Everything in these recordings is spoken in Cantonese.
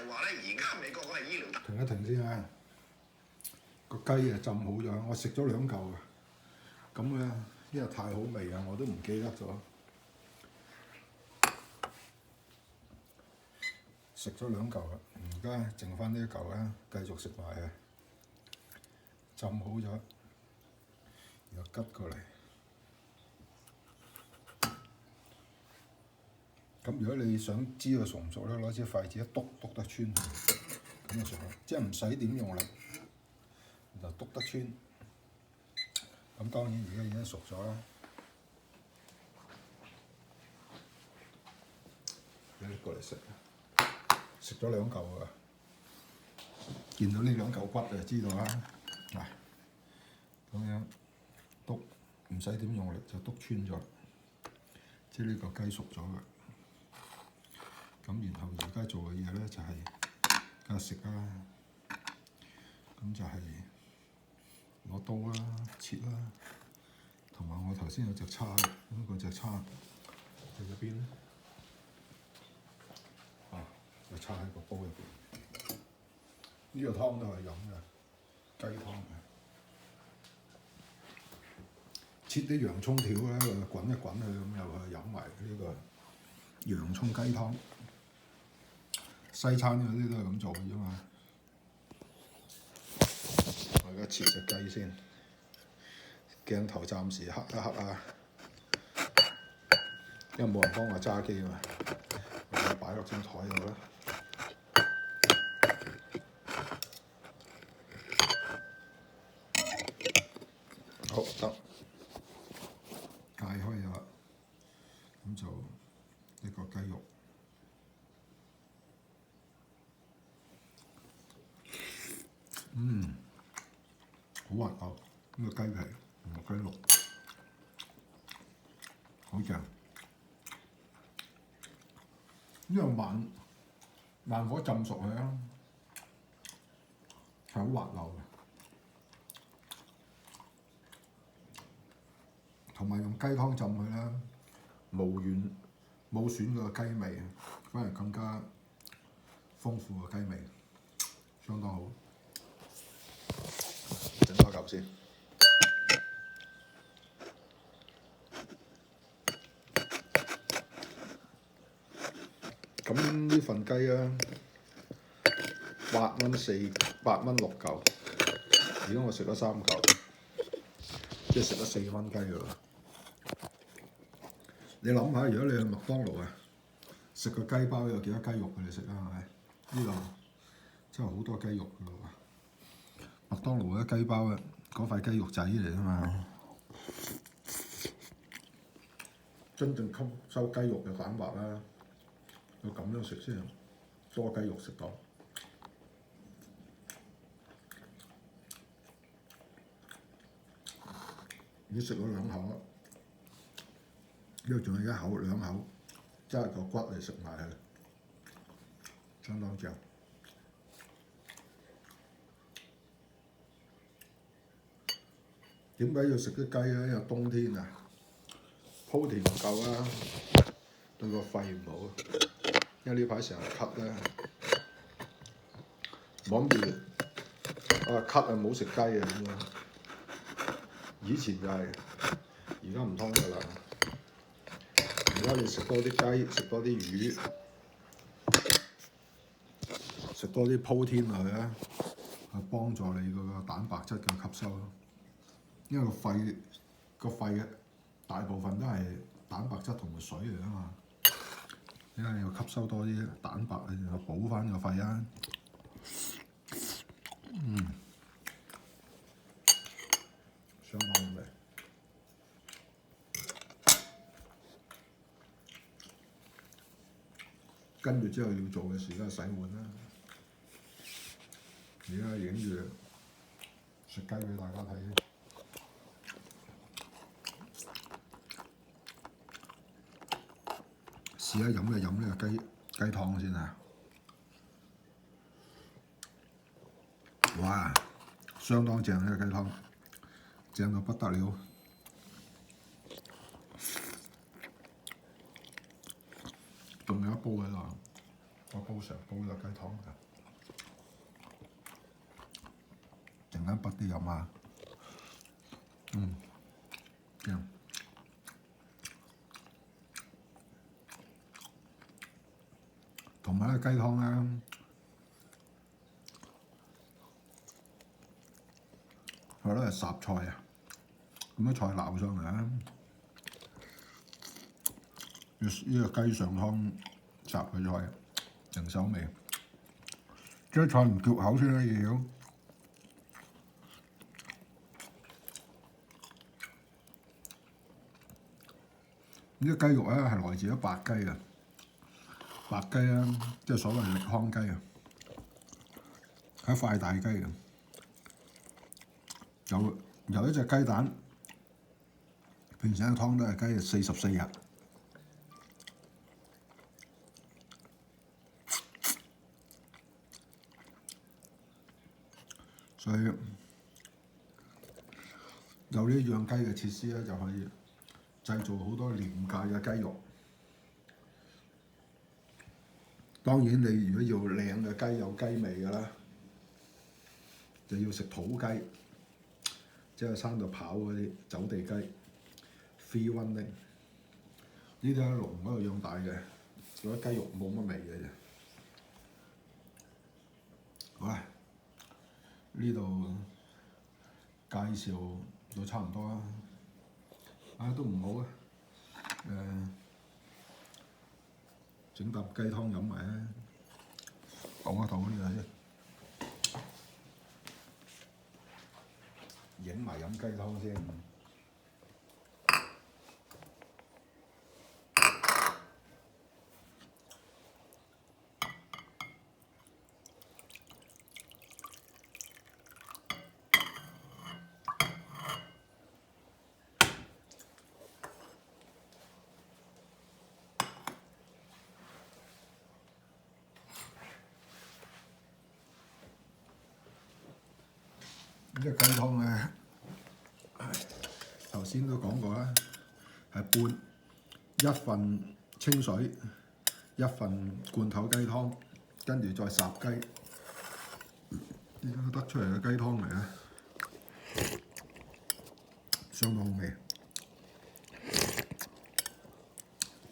話咧，而家美國嗰係醫療。停一停先啊！個雞啊浸好咗，我食咗2嚿嘅，咁咧因為太好味啊，我都唔記得咗。食咗2嚿啦，而家剩翻呢1嚿咧，繼續食埋啊！浸好咗，然後吉過嚟。咁如果你想知道熟唔熟咧，攞支筷子一篤篤得穿，咁就熟啦。即係唔使點用力，就篤得穿。咁當然而家已經熟咗啦。你拎過嚟食，食咗2嚿啊！見到呢2嚿骨就知道啦。嗱，咁樣篤，唔使點用力就篤穿咗，即係呢個雞熟咗嘅。咁然後而家做嘅嘢咧就係梗係食啦，咁就係攞刀啦、切啦，同埋我頭先有隻叉嘅，咁嗰隻叉喺入邊咧，就叉喺個煲入邊。呢個湯都係飲嘅，雞湯嘅。切啲洋葱條咧，滾一滾佢咁又去飲埋呢個洋葱雞湯。西餐嗰啲都係咁做嘅啫嘛。我而家切隻雞先，鏡頭暫時黑一黑啊，因為冇人幫我揸機嘛，我擺落張台度啦。好得，解開咗啦，咁就呢個雞肉。好滑口，呢個雞皮同埋雞肉，好正。呢個慢火浸熟佢啊，係好滑溜嘅。同埋用雞湯浸佢啦，冇損個雞味，反而更加豐富個雞味，相當好。整多嚿先。咁呢份雞啊，8蚊6嚿，而家我食咗3嚿，即係食咗4蚊雞㗎啦。你諗下，如果你去麥當勞啊，食個雞包有幾多雞肉俾你食啊？係咪？呢度真係好多雞肉㗎喎。麥當勞嗰雞包啊，嗰塊雞肉仔嚟啊嘛。真正吸收雞肉嘅蛋白啦，要咁樣食先多雞肉食到。已經食咗2口啦，呢度仲有1口2口，真係個骨嚟食埋佢，相當正。點解要食啲雞咧？因為冬天啊，protein唔夠啦，對個肺唔好。因為呢排成日咳咧，冇諗住咳啊冇食雞啊咁樣。以前就係，而家唔通㗎啦。而家你食多啲雞，食多啲魚，食多啲protein落去咧，係幫助你嗰個蛋白質嘅吸收咯。因為個肺嘅大部分都係蛋白質同埋水嚟啊嘛。因為要吸收多啲蛋白，然後補翻個肺啊。相當好味。跟住之後要做嘅事都係洗碗啦。而家影住食雞俾大家睇。試下飲呢個雞湯先啊！哇，相當正呢個雞湯，正到不得了。仲有一煲喺度，我煲上煲咗雞湯㗎，陣間畢啲飲下，正。同埋咧雞湯咧，佢咧係霎菜啊，咁啲菜撈上嚟啊，呢個雞上湯霎嘅菜，人手味。啲菜唔夾口先啦，要。呢啲雞肉咧係來自咗白雞啊，白雞啊，即係所謂力康雞啊，係一塊大雞嘅，由一隻雞蛋變成一個湯都係雞44日，所以有呢養雞嘅設施咧，就可以製造好多廉價嘅雞肉。當然，你如果要靚嘅雞有雞味嘅啦，就要食土雞，即係山度跑嗰啲走地雞 free running， 呢啲喺籠嗰度養大嘅，嗰啲雞肉冇乜味嘅啫。好啦，呢度介紹到差唔多啦，都唔好啊，整啖雞湯飲埋啊！講一講呢個先，影埋飲雞湯先。呢個雞湯咧，頭先都講過啦，係一份清水，一份罐頭雞湯，跟住再霎雞，而家得出嚟嘅雞湯嚟咧，相當好味，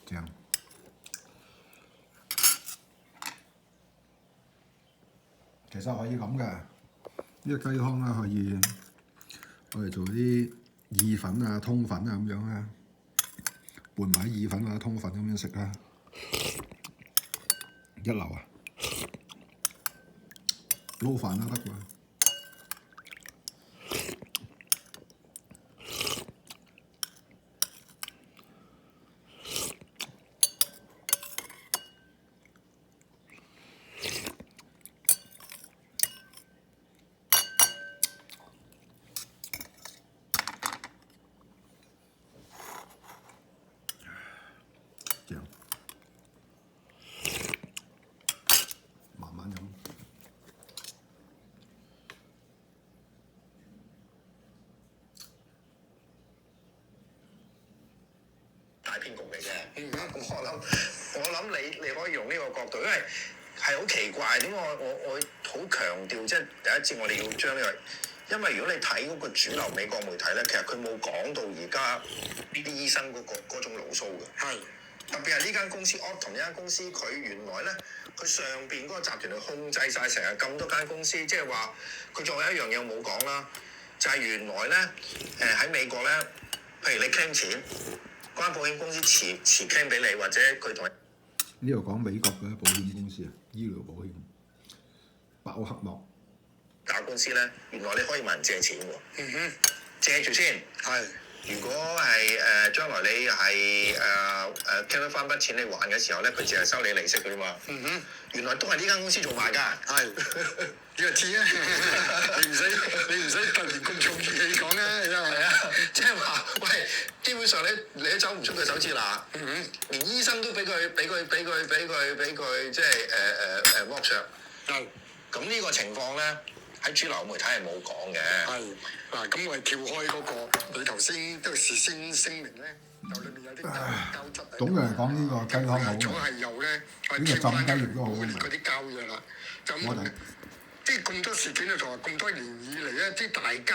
正。其實可以咁嘅。呢個雞湯咧可以我哋做啲意粉啊、通粉啊咁樣啊，拌埋意粉或者通粉咁樣食啦，一流啊！撈飯都得㗎。正，慢慢飲。大騙局嚟嘅，咁我諗你可以用呢個角度，因為係好奇怪點解我好強調，即係第一節我哋要將呢個。因為如果你睇嗰個主流美國媒體咧，其實佢冇講到而家呢啲醫生嗰種牢騷嘅。係。特別係呢間公司 Optum 呢間公司，佢原來咧，佢上邊嗰個集團嚟控制晒成日咁多間公司，即係話佢仲有一樣嘢冇講啦，就係原來咧喺美國咧，譬如你 claim 錢，嗰間保險公司遲 claim 俾你，或者佢同呢度講美國嘅保險公司啊，醫療保險爆黑幕。打官司咧，原來你可以問人借錢喎。借住先。係。如果係將來你係傾得翻筆錢你還嘅時候咧，佢淨係收你利息嘅啫嘛。原來都係呢間公司做埋㗎。係。呢個知啊！你唔使突然咁重語氣講啊！真係啊！即係話，喂，基本上你都走唔出佢手指罅。連醫生都俾佢即係剝削。係。咁呢個情況咧，喺主流媒體係冇講嘅。係嗱，咁我哋跳開嗰個，你頭先都事先聲明咧。油裏面有啲膠質喺度。總嘅嚟講，呢個雞湯好總嘅。係油咧，呢個浸雞翼都好味嗰啲膠嘢啦，就我哋即係咁多事件咧，同埋咁多年以嚟咧，即係大家。